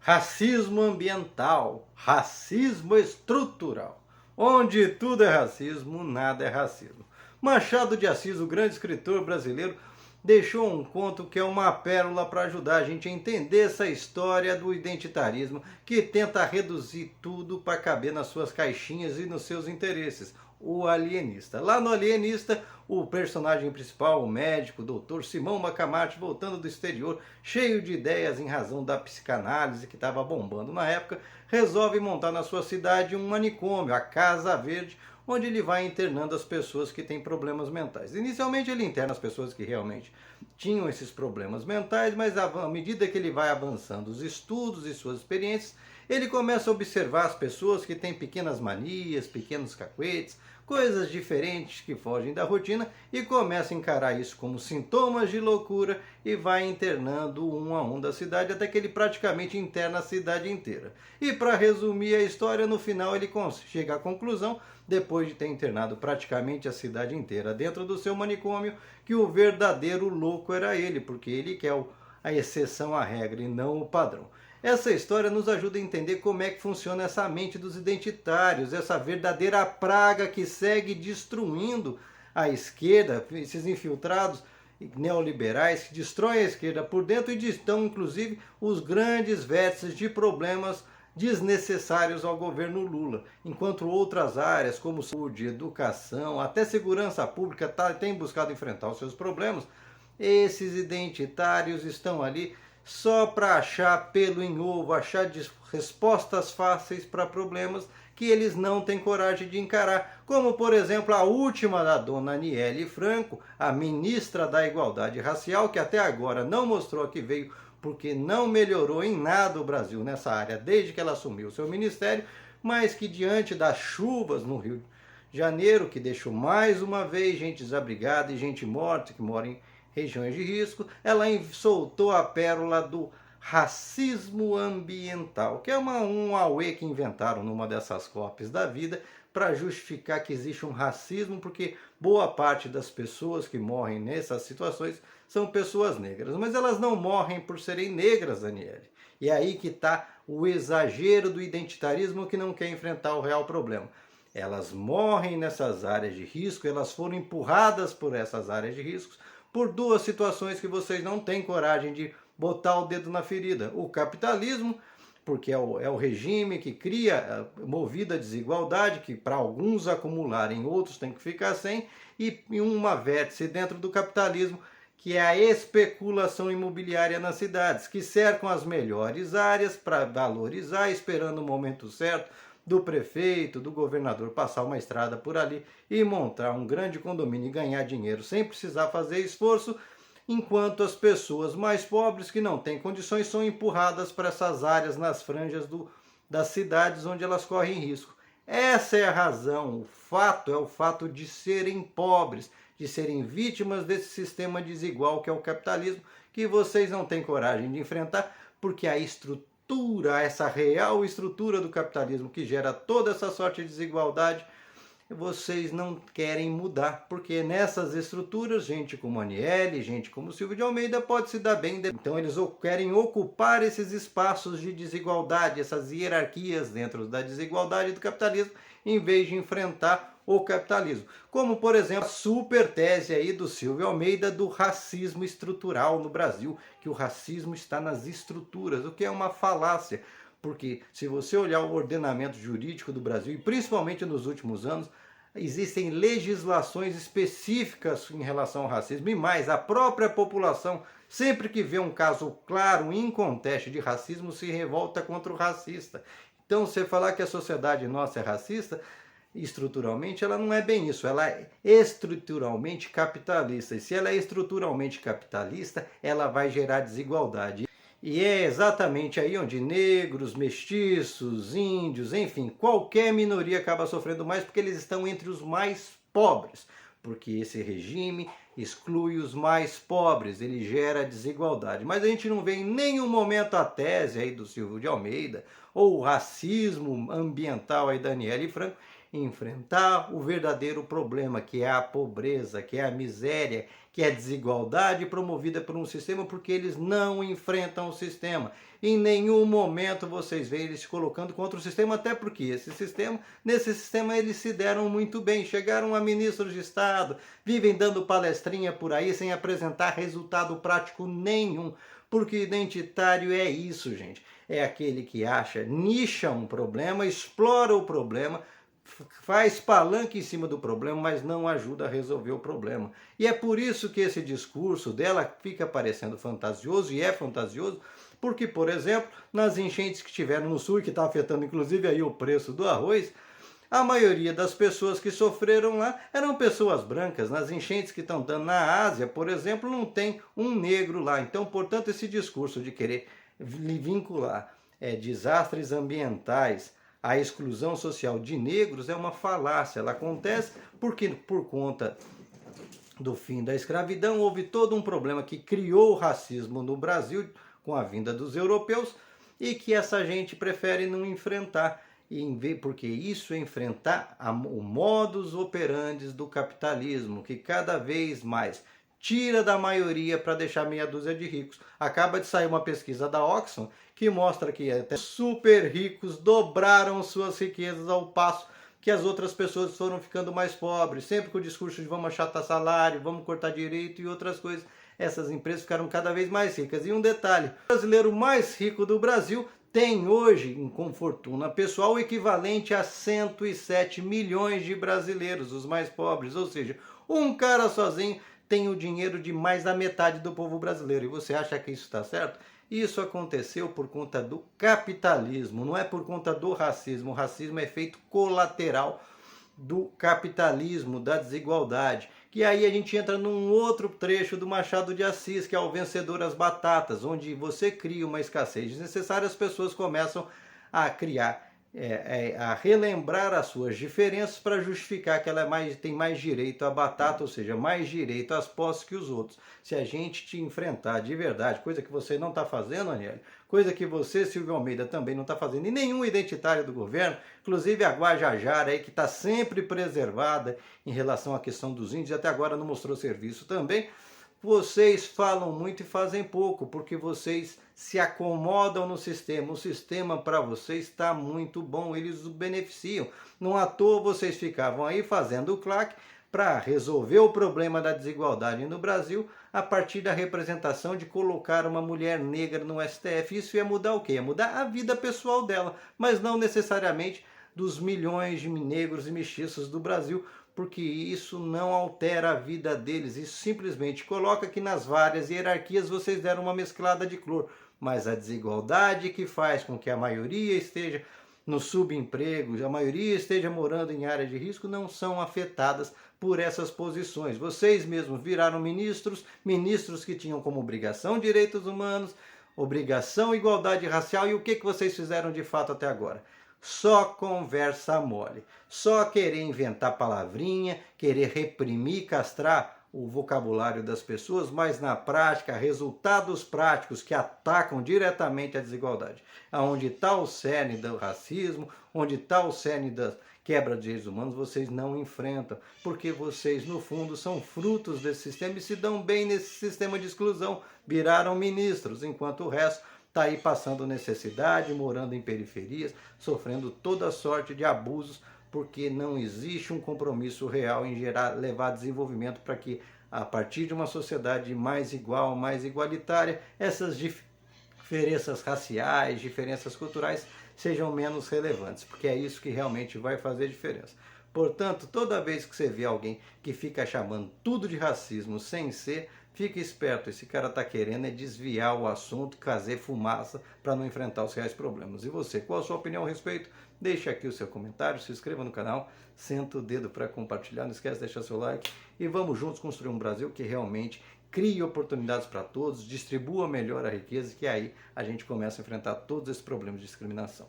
Racismo ambiental, racismo estrutural. Onde tudo é racismo, nada é racismo. Machado de Assis, o grande escritor brasileiro, deixou um conto que é uma pérola para ajudar a gente a entender essa história do identitarismo que tenta reduzir tudo para caber nas suas caixinhas e nos seus interesses. O Alienista. Lá no Alienista, o personagem principal, o médico, o doutor Simão Bacamarte, voltando do exterior, cheio de ideias em razão da psicanálise que estava bombando na época, resolve montar na sua cidade um manicômio, a Casa Verde, onde ele vai internando as pessoas que têm problemas mentais. Inicialmente ele interna as pessoas que realmente tinham esses problemas mentais, mas à medida que ele vai avançando os estudos e suas experiências, ele começa a observar as pessoas que têm pequenas manias, pequenos cacuetes, coisas diferentes que fogem da rotina e começa a encarar isso como sintomas de loucura e vai internando um a um da cidade até que ele praticamente interna a cidade inteira. E para resumir a história, no final ele chega à conclusão, depois de ter internado praticamente a cidade inteira dentro do seu manicômio, que o verdadeiro louco era ele, porque ele que é a exceção à regra e não o padrão. Essa história nos ajuda a entender como é que funciona essa mente dos identitários, essa verdadeira praga que segue destruindo a esquerda, esses infiltrados neoliberais que destroem a esquerda por dentro e estão inclusive os grandes vértices de problemas desnecessários ao governo Lula, enquanto outras áreas como saúde, educação, até segurança pública têm buscado enfrentar os seus problemas. Esses identitários estão ali só para achar pelo em ovo, achar respostas fáceis para problemas que eles não têm coragem de encarar, como por exemplo a última da dona Aniele Franco, a ministra da Igualdade Racial, que até agora não mostrou que veio porque não melhorou em nada o Brasil nessa área desde que ela assumiu o seu ministério, mas que diante das chuvas no Rio de Janeiro, que deixou mais uma vez gente desabrigada e gente morta, que mora em regiões de risco, ela soltou a pérola do racismo ambiental, que é um auê que inventaram numa dessas cópias da vida para justificar que existe um racismo, porque boa parte das pessoas que morrem nessas situações são pessoas negras, mas elas não morrem por serem negras, Daniele. E é aí que está o exagero do identitarismo que não quer enfrentar o real problema. Elas morrem nessas áreas de risco, elas foram empurradas por essas áreas de riscos por duas situações que vocês não têm coragem de botar o dedo na ferida. O capitalismo, porque é o regime que cria, movido à desigualdade, que para alguns acumularem, outros têm que ficar sem, e uma vértice dentro do capitalismo, que é a especulação imobiliária nas cidades, que cercam as melhores áreas para valorizar, esperando o momento certo do prefeito, do governador passar uma estrada por ali e montar um grande condomínio e ganhar dinheiro sem precisar fazer esforço, enquanto as pessoas mais pobres que não têm condições são empurradas para essas áreas nas franjas das cidades onde elas correm risco. Essa é a razão, o fato é o fato de serem pobres, de serem vítimas desse sistema desigual que é o capitalismo, que vocês não têm coragem de enfrentar, porque a estrutura, essa real estrutura do capitalismo que gera toda essa sorte de desigualdade, vocês não querem mudar, porque nessas estruturas, gente como Aniele, gente como Silvio de Almeida pode se dar bem. Então eles querem ocupar esses espaços de desigualdade, essas hierarquias dentro da desigualdade do capitalismo, em vez de enfrentar o capitalismo. Como, por exemplo, a super tese aí do Silvio Almeida do racismo estrutural no Brasil, que o racismo está nas estruturas, o que é uma falácia. Porque se você olhar o ordenamento jurídico do Brasil, e principalmente nos últimos anos, existem legislações específicas em relação ao racismo. E mais, a própria população, sempre que vê um caso claro, inconteste de racismo, se revolta contra o racista. Então, você falar que a sociedade nossa é racista, estruturalmente, ela não é bem isso. Ela é estruturalmente capitalista. E se ela é estruturalmente capitalista, ela vai gerar desigualdade. E é exatamente aí onde negros, mestiços, índios, enfim, qualquer minoria acaba sofrendo mais porque eles estão entre os mais pobres. Porque esse regime exclui os mais pobres, ele gera desigualdade. Mas a gente não vê em nenhum momento a tese aí do Silvio de Almeida ou o racismo ambiental aí da Aniele Franco enfrentar o verdadeiro problema, que é a pobreza, que é a miséria, que é a desigualdade promovida por um sistema, porque eles não enfrentam o sistema. Em nenhum momento vocês veem eles se colocando contra o sistema, até porque nesse sistema eles se deram muito bem, chegaram a ministros de Estado, vivem dando palestrinha por aí sem apresentar resultado prático nenhum. Porque identitário é isso, gente. É aquele que acha, nicha um problema, explora o problema, faz palanque em cima do problema, mas não ajuda a resolver o problema. E é por isso que esse discurso dela fica parecendo fantasioso, e é fantasioso, porque, por exemplo, nas enchentes que tiveram no sul, que está afetando inclusive aí o preço do arroz, a maioria das pessoas que sofreram lá eram pessoas brancas. Nas enchentes que estão dando na Ásia, por exemplo, não tem um negro lá. Então, portanto, esse discurso de querer vincular desastres ambientais à exclusão social de negros é uma falácia. Ela acontece porque, por conta do fim da escravidão, houve todo um problema que criou o racismo no Brasil com a vinda dos europeus e que essa gente prefere não enfrentar. Porque isso é enfrentar o modus operandi do capitalismo, que cada vez mais tira da maioria para deixar meia dúzia de ricos. Acaba de sair uma pesquisa da Oxfam que mostra que até super ricos dobraram suas riquezas ao passo que as outras pessoas foram ficando mais pobres, sempre com o discurso de vamos achatar salário, vamos cortar direito e outras coisas. Essas empresas ficaram cada vez mais ricas. E um detalhe, o brasileiro mais rico do Brasil tem hoje, com fortuna pessoal, o equivalente a 107 milhões de brasileiros, os mais pobres. Ou seja, um cara sozinho tem o dinheiro de mais da metade do povo brasileiro. E você acha que isso está certo? Isso aconteceu por conta do capitalismo, não é por conta do racismo. O racismo é efeito colateral do capitalismo, da desigualdade. Que aí a gente entra num outro trecho do Machado de Assis, que é o Vencedor às Batatas, onde você cria uma escassez desnecessária, as pessoas começam a criar, a relembrar as suas diferenças para justificar que ela tem mais direito à batata, ou seja, mais direito às posses que os outros. Se a gente te enfrentar de verdade, coisa que você não está fazendo, Aniele, coisa que você, Silvio Almeida, também não está fazendo, e nenhum identitário do governo, inclusive a Guajajara, aí, que está sempre preservada em relação à questão dos índios, até agora não mostrou serviço também. Vocês falam muito e fazem pouco, porque vocês se acomodam no sistema. O sistema para vocês está muito bom, eles os beneficiam. Não à toa vocês ficavam aí fazendo o claque para resolver o problema da desigualdade no Brasil a partir da representação de colocar uma mulher negra no STF. Isso ia mudar o quê? Ia mudar a vida pessoal dela, mas não necessariamente dos milhões de negros e mestiços do Brasil, porque isso não altera a vida deles, isso simplesmente coloca que nas várias hierarquias vocês deram uma mesclada de cor, mas a desigualdade que faz com que a maioria esteja no subemprego, a maioria esteja morando em área de risco, não são afetadas por essas posições. Vocês mesmos viraram ministros que tinham como obrigação direitos humanos, obrigação igualdade racial, e o que vocês fizeram de fato até agora? Só conversa mole, só querer inventar palavrinha, querer reprimir, castrar o vocabulário das pessoas, mas na prática, resultados práticos que atacam diretamente a desigualdade. Onde está o cerne do racismo, onde está o cerne da quebra de direitos humanos, vocês não enfrentam, porque vocês, no fundo, são frutos desse sistema e se dão bem nesse sistema de exclusão, viraram ministros, enquanto o resto está aí passando necessidade, morando em periferias, sofrendo toda sorte de abusos, porque não existe um compromisso real em levar desenvolvimento para que, a partir de uma sociedade mais igual, mais igualitária, essas diferenças raciais, diferenças culturais sejam menos relevantes, porque é isso que realmente vai fazer diferença. Portanto, toda vez que você vê alguém que fica chamando tudo de racismo sem ser, fique esperto, esse cara está querendo desviar o assunto, fazer fumaça para não enfrentar os reais problemas. E você, qual a sua opinião a respeito? Deixe aqui o seu comentário, se inscreva no canal, senta o dedo para compartilhar, não esquece de deixar seu like e vamos juntos construir um Brasil que realmente crie oportunidades para todos, distribua melhor a riqueza, que aí a gente começa a enfrentar todos esses problemas de discriminação.